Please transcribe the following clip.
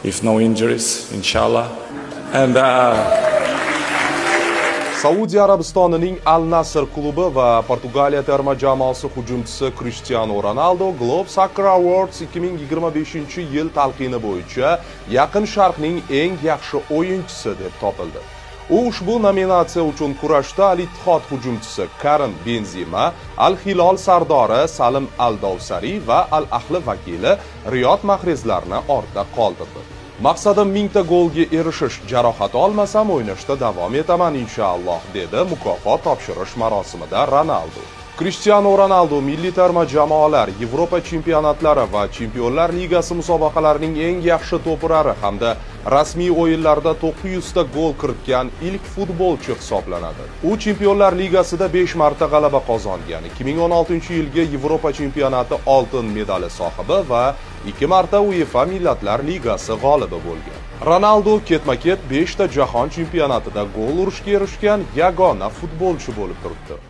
if no injuries, inshallah. And Saudiya Arabistonining Al Nassr klubi va Portugaliya terma jamoasi hujumchisi Cristiano Ronaldo Globe Soccer Awards 2025-yil talqini bo'yicha Yaqin Sharqning eng yaxshi o'yinchisi deb topildi. U ushbu nominatsiya uchun kurashda Al-Ittihod hujumchisi Karim Benzema, Al-Hilol sardori Salim Al-Dovsari va Al-Ahli vakili Riyod Mahrezlarni ortda qoldirdi. Maqsadim 1000 ta golga erishish, jarohat olmasam o'ynashda davom etaman inshaalloh, dedi mukofot topshirish marosimida Ronaldo. Cristiano Ronaldo milliy terma jamoalar, Yevropa chempionatlari va Chempionlar Ligasi musobaqalarining eng yaxshi to'purari hamda rasmiy o'yinlarda 900 ta gol kiritgan ilk futbolchi hisoblanadi. U Chempionlar Ligasida 5 marta g'alaba qozongan, 2016-yilgi Yevropa chempionati oltin medali sohibi va 2 marta UEFA Millatlar Ligasi g'olibi bo'lgan. Ronaldo ketma-ket 5 ta jahon chempionatida gol urishga erishgan yagona futbolchi bo'lib turibdi.